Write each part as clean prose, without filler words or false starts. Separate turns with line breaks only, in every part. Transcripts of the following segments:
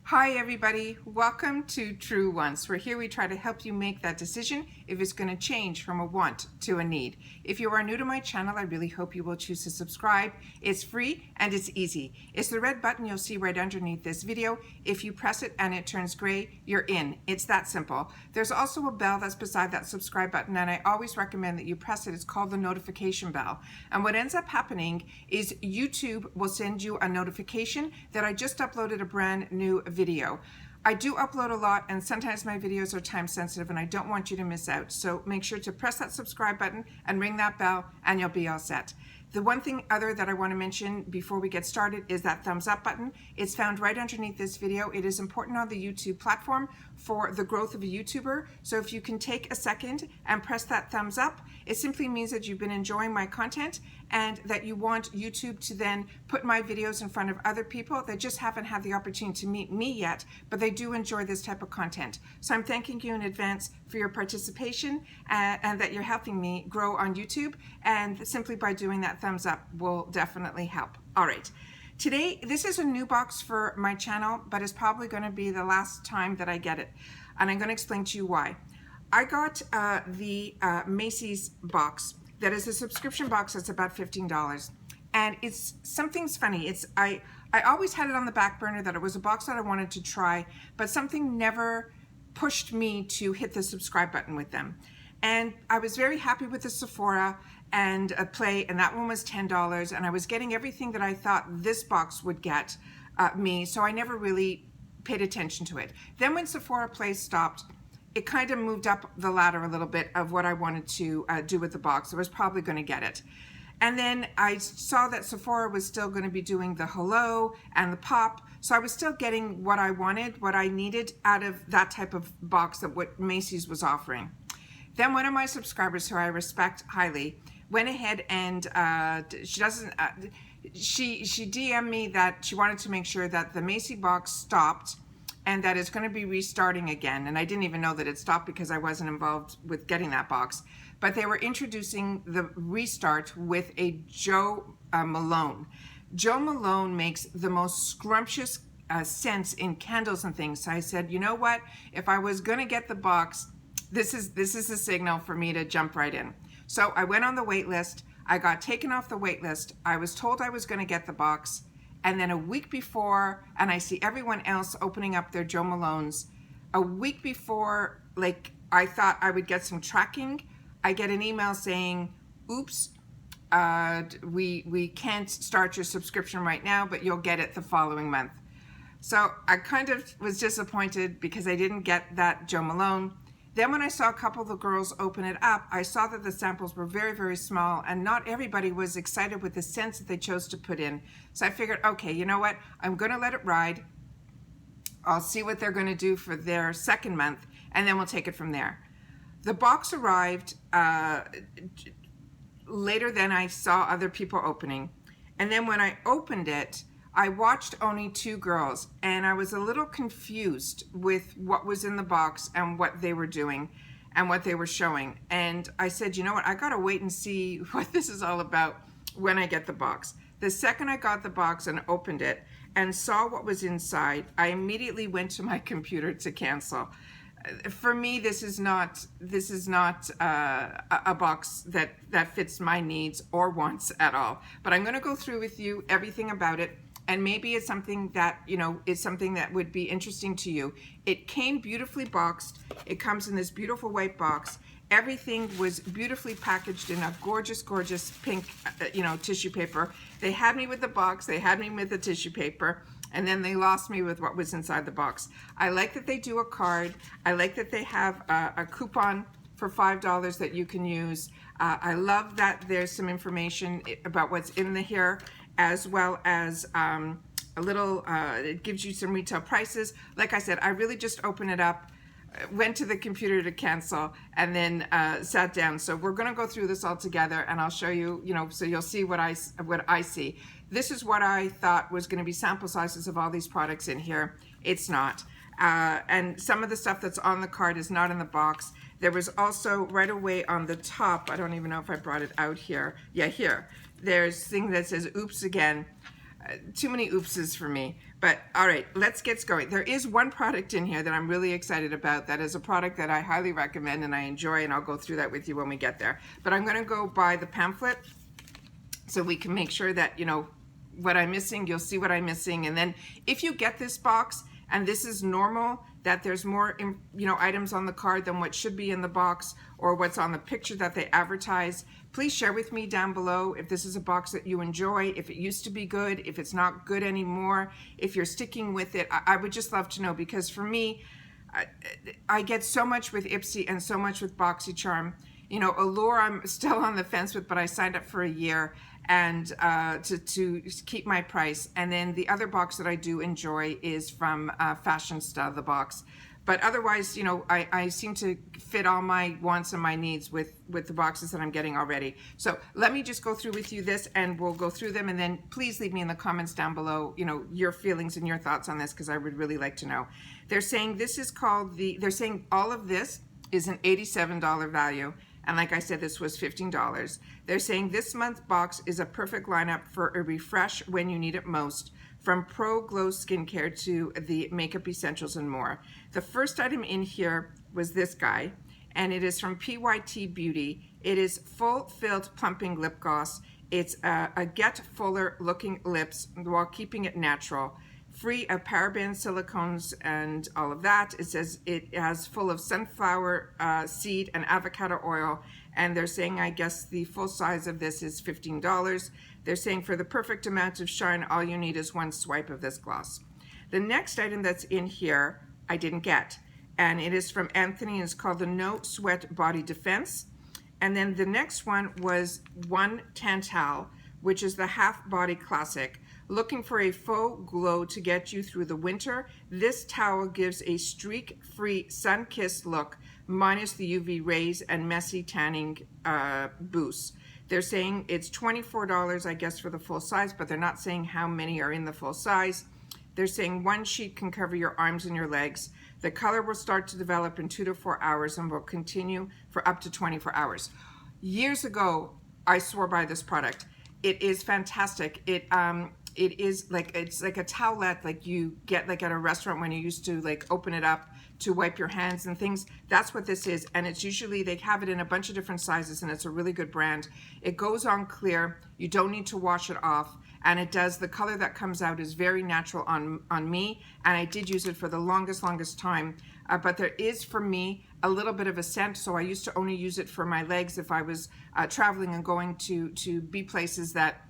Hi everybody, welcome to True Wants, where here we try to help you make that decision if it's going to change from a want to a need. If you are new to my channel, I really hope you will choose to subscribe. It's free and it's easy. It's the red button you'll see right underneath this video. If you press it and it turns gray, you're in. It's that simple. There's also a bell that's beside that subscribe button, and I always recommend that you press it. It's called the notification bell. And what ends up happening is YouTube will send you a notification that I just uploaded a brand new video. I do upload a lot, and sometimes my videos are time sensitive and I don't want you to miss out. So make sure to press that subscribe button and ring that bell and you'll be all set. The one thing other that I want to mention before we get started is that thumbs up button. It's found right underneath this video. It is important on the YouTube platform for the growth of a YouTuber. So if you can take a second and press that thumbs up, it simply means that you've been enjoying my content and that you want YouTube to then put my videos in front of other people that just haven't had the opportunity to meet me yet, but they do enjoy this type of content. So I'm thanking you in advance for your participation and that you're helping me grow on YouTube, and simply by doing that thumbs up will definitely help. All right. Today, this is a new box for my channel, but it's probably going to be the last time that I get it. And I'm going to explain to you why. I got the MACYs box that is a subscription box that's about $15. And it's something's funny. I always had it on the back burner that it was a box that I wanted to try, but something never pushed me to hit the subscribe button with them. And I was very happy with the Sephora and a Play, and that one was $10, and I was getting everything that I thought this box would get me, so I never really paid attention to it. Then when Sephora Play stopped, it kind of moved up the ladder a little bit of what I wanted to do with the box. I was probably going to get it. And then I saw that Sephora was still going to be doing the Hello and the Pop, so I was still getting what I wanted, what I needed out of that type of box that what MACYs was offering. Then one of my subscribers, who I respect highly, went ahead and she DM'd me that she wanted to make sure that the Macy box stopped and that it's going to be restarting again. And I didn't even know that it stopped because I wasn't involved with getting that box. But they were introducing the restart with a Joe Malone. Joe Malone makes the most scrumptious scents in candles and things. So I said, you know what? If I was going to get the box, this is a signal for me to jump right in. So I went on the wait list. I got taken off the wait list. I was told I was going to get the box. And then a week before, and I see everyone else opening up their Joe Malones, a week before, like I thought I would get some tracking, I get an email saying, oops, we can't start your subscription right now, but you'll get it the following month. So I kind of was disappointed because I didn't get that Joe Malone. Then when I saw a couple of the girls open it up, I saw that the samples were very, very small, and not everybody was excited with the scents that they chose to put in. So I figured, okay, you know what? I'm going to let it ride. I'll see what they're going to do for their second month, and then we'll take it from there. The box arrived later than I saw other people opening. And then when I opened it, I watched only two girls, and I was a little confused with what was in the box and what they were doing and what they were showing. And I said, you know what, I gotta wait and see what this is all about when I get the box. The second I got the box and opened it and saw what was inside, I immediately went to my computer to cancel. For me, this is not a box that fits my needs or wants at all. But I'm gonna go through with you everything about it. And maybe it's something that, you know, is something that would be interesting to you. It came beautifully boxed. It comes in this beautiful white box. Everything was beautifully packaged in a gorgeous, gorgeous pink, tissue paper. They had me with the box. They had me with the tissue paper. And then they lost me with what was inside the box. I like that they do a card. I like that they have a coupon for $5 that you can use. I love that there's some information about what's in here, as well as a little, it gives you some retail prices. Like I said, I really just opened it up, went to the computer to cancel, and then sat down. So we're gonna go through this all together, and I'll show you, so you'll see what I see. This is what I thought was gonna be sample sizes of all these products in here. It's not. And some of the stuff that's on the card is not in the box. There was also right away on the top, I don't even know if I brought it out here. Yeah, here. There's a thing that says oops again. too many oopses for me. But all right, let's get going. There is one product in here that I'm really excited about. That is a product that I highly recommend and I enjoy, and I'll go through that with you when we get there. But I'm going to go by the pamphlet so we can make sure that, you know, what I'm missing, you'll see what I'm missing. And then if you get this box and this is normal, that there's more, you know, items on the card than what should be in the box or what's on the picture that they advertise, please share with me down below if this is a box that you enjoy, if it used to be good, if it's not good anymore, if you're sticking with it. I would just love to know, because for me, I get so much with Ipsy and so much with BoxyCharm. You know, Allure I'm still on the fence with, but I signed up for a year and to keep my price. And then the other box that I do enjoy is from Fashionista, the box. But otherwise, you know, I seem to fit all my wants and my needs with the boxes that I'm getting already. So let me just go through with you this, and we'll go through them, and then please leave me in the comments down below, you know, your feelings and your thoughts on this, because I would really like to know. They're saying this is called they're saying all of this is an $87 value. And like I said, this was $15. They're saying this month's box is a perfect lineup for a refresh when you need it most, from Pro Glow Skincare to the Makeup Essentials and more. The first item in here was this guy, and it is from PYT Beauty. It is Full Filled Plumping Lip Gloss. It's a Get Fuller Looking Lips while keeping it natural. Free of parabens, silicones, and all of that. It says it has full of sunflower seed and avocado oil, and they're saying, I guess the full size of this is $15. They're saying for the perfect amount of shine, all you need is one swipe of this gloss. The next item that's in here, I didn't get, and it is from Anthony, and it's called the No Sweat Body Defense. And then the next one was One Tantal, which is the Half Body Classic. Looking for a faux glow to get you through the winter? This towel gives a streak-free, sun-kissed look, minus the UV rays and messy tanning boosts. They're saying it's $24, I guess, for the full size, but they're not saying how many are in the full size. They're saying one sheet can cover your arms and your legs. The color will start to develop in 2 to 4 hours and will continue for up to 24 hours. Years ago, I swore by this product. It is fantastic. It is like, it's like a towelette like you get like at a restaurant when you used to like open it up to wipe your hands and things. That's what this is, and it's usually, they have it in a bunch of different sizes, and it's a really good brand. It goes on clear, you don't need to wash it off, and it does, the color that comes out is very natural on me, and I did use it for the longest time, but there is for me a little bit of a scent, so I used to only use it for my legs if I was traveling and going to be places that,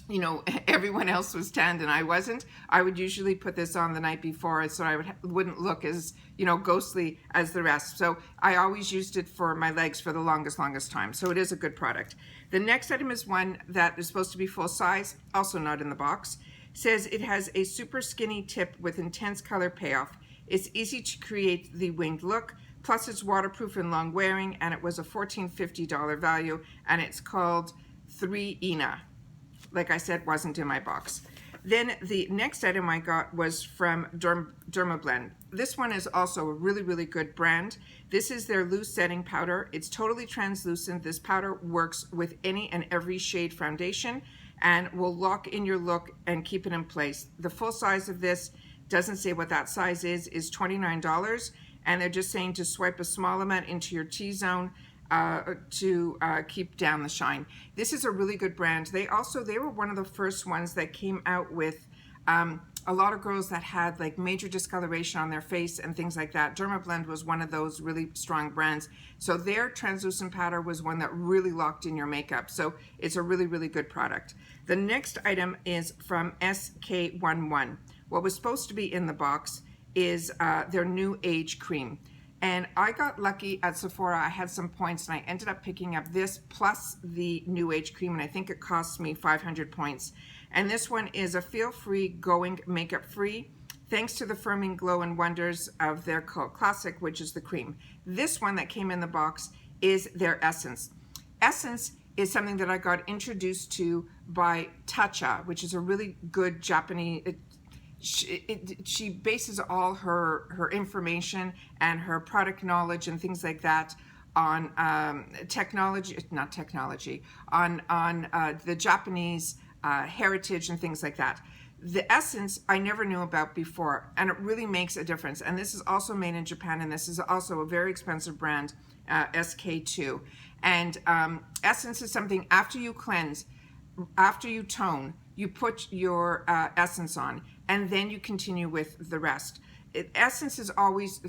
you know, everyone else was tanned and I wasn't. I would usually put this on the night before so I wouldn't look as, you know, ghostly as the rest. So I always used it for my legs for the longest time. So it is a good product. The next item is one that is supposed to be full size, also not in the box. It says it has a super skinny tip with intense color payoff. It's easy to create the winged look. Plus it's waterproof and long wearing, and it was a $14.50 value, and it's called 3 Ina. Like I said, wasn't in my box. Then the next item I got was from Dermablend. This one is also a really good brand. This is their loose setting powder. It's totally translucent. This powder works with any and every shade foundation and will lock in your look and keep it in place. The full size of this, doesn't say what that size is $29, and they're just saying to swipe a small amount into your T-zone to keep down the shine. This is a really good brand. They were one of the first ones that came out with a lot of girls that had like major discoloration on their face and things like that. Dermablend was one of those really strong brands. So their translucent powder was one that really locked in your makeup. So it's a really good product. The next item is from SK11. What was supposed to be in the box is their New Age Cream. And I got lucky at Sephora. I had some points and I ended up picking up this plus the New Age Cream, and I think it cost me 500 points. And this one is a feel-free, going makeup-free, thanks to the firming glow and wonders of their cult classic, which is the cream. This one that came in the box is their Essence. Essence is something that I got introduced to by Tatcha, which is a really good Japanese, she bases all her information and her product knowledge and things like that on the Japanese heritage and things like that. The essence I never knew about before, and it really makes a difference. And this is also made in Japan, and this is also a very expensive brand, SK2. And essence is something after you cleanse, after you tone, you put your essence on, and then you continue with the rest. Essence is always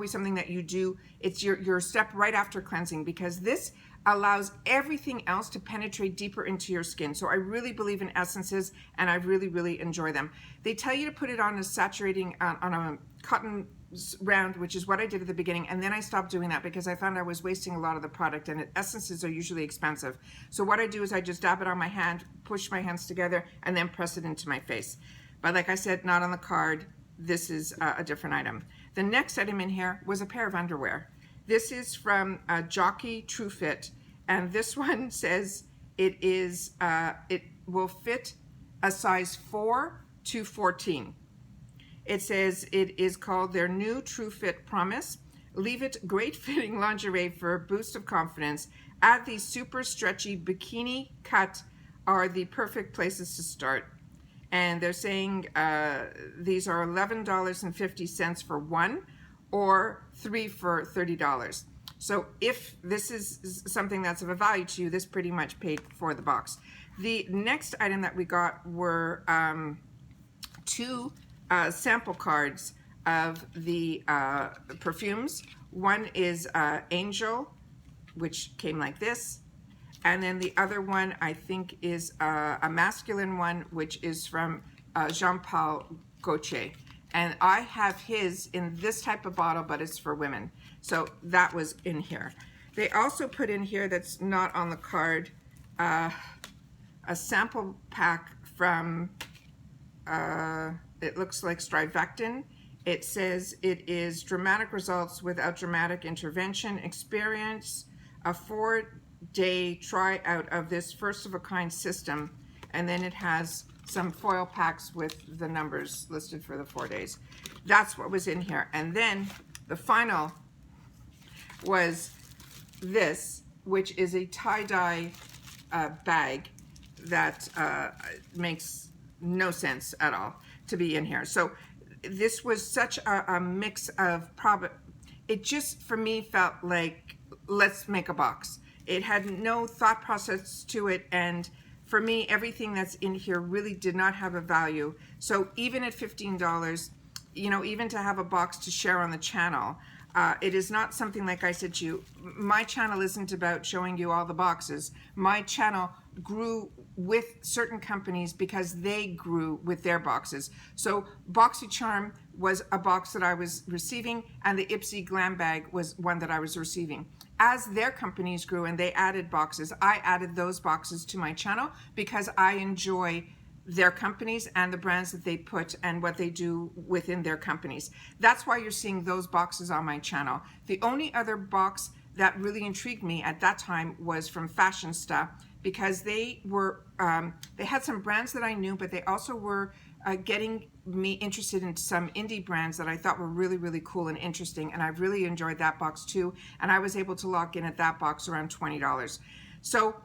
something that you do. It's your step right after cleansing, because this allows everything else to penetrate deeper into your skin. So I really believe in essences, and I really enjoy them. They tell you to put it on a saturating, on a cotton round, which is what I did at the beginning, and then I stopped doing that because I found I was wasting a lot of the product, and essences are usually expensive. So what I do is I just dab it on my hand, push my hands together, and then press it into my face. But like I said, not on the card. This is a different item. The next item in here was a pair of underwear. This is from Jockey TrueFit, and this one says it will fit a size 4 to 14. It says it is called their new TrueFit Promise. Leave it great fitting lingerie for a boost of confidence. Add these super stretchy bikini cut are the perfect places to start. And they're saying these are $11.50 for one, or 3 for $30. So if this is something that's of a value to you, this pretty much paid for the box. The next item that we got were 2 sample cards of the perfumes. One is Angel, which came like this. And then the other one, I think, is a masculine one, which is from Jean-Paul Gaultier. And I have his in this type of bottle, but it's for women. So that was in here. They also put in here, that's not on the card, a sample pack from, it looks like Strivectin. It says it is dramatic results without dramatic intervention. Experience a 4-day try out of this first of a kind system. And then it has some foil packs with the numbers listed for the 4 days. That's what was in here. And then the final was this, which is a tie-dye bag that makes no sense at all to be in here. So this was such a mix of it just for me felt like, let's make a box. It had no thought process to it, and for me, everything that's in here really did not have a value. So even at $15, you know, even to have a box to share on the channel, it is not something, like I said to you, my channel isn't about showing you all the boxes. My channel grew with certain companies because they grew with their boxes. So BoxyCharm was a box that I was receiving, and the Ipsy Glam Bag was one that I was receiving. As their companies grew and they added boxes, I added those boxes to my channel because I enjoy their companies and the brands that they put and what they do within their companies. That's why you're seeing those boxes on my channel. The only other box that really intrigued me at that time was from Fashionista, because they were they had some brands that I knew, but they also were getting me interested in some indie brands that I thought were really cool and interesting, and I really enjoyed that box too, and I was able to lock in at that box around $20. So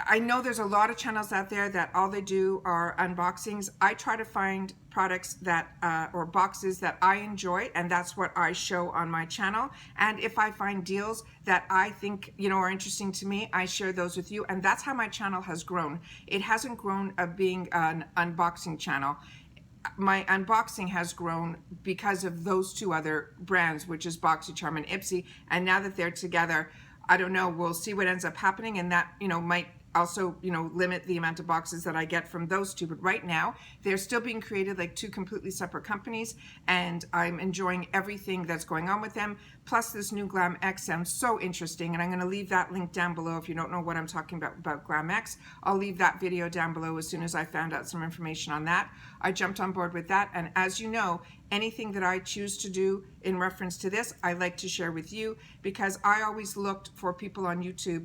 I know there's a lot of channels out there that all they do are unboxings. I try to find products that or boxes that I enjoy, and that's what I show on my channel. And if I find deals that I think, you know, are interesting to me, I share those with you, and that's how my channel has grown. It hasn't grown being an unboxing channel. My unboxing has grown because of those two other brands, which is BoxyCharm and Ipsy, and now that they're together, I don't know, we'll see what ends up happening, and that, you know, might also, you know, limit the amount of boxes that I get from those two. But right now, they're still being created like two completely separate companies, and I'm enjoying everything that's going on with them. Plus, this new Glam X sounds so interesting, and I'm going to leave that link down below if you don't know what I'm talking about Glam X. I'll leave that video down below as soon as I found out some information on that. I jumped on board with that, and as you know, anything that I choose to do in reference to this, I like to share with you, because I always looked for people on YouTube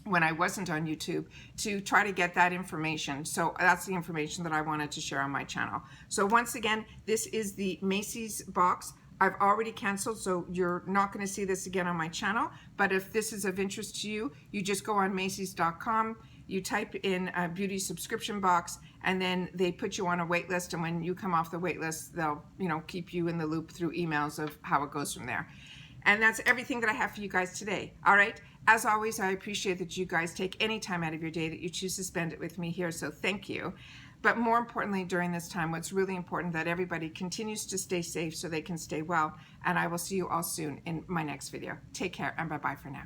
when I wasn't on YouTube to try to get that information. So that's the information that I wanted to share on my channel. So once again, this is the Macy's box. I've already canceled, so you're not going to see this again on my channel. But if this is of interest to you, you just go on Macys.com, You type in a beauty subscription box, and then they put you on a wait list, and when you come off the wait list, they'll keep you in the loop through emails of how it goes from there. And that's everything that I have for you guys today. All right. As always, I appreciate that you guys take any time out of your day that you choose to spend it with me here. So thank you. But more importantly, during this time, what's really important that everybody continues to stay safe so they can stay well. And I will see you all soon in my next video. Take care and bye-bye for now.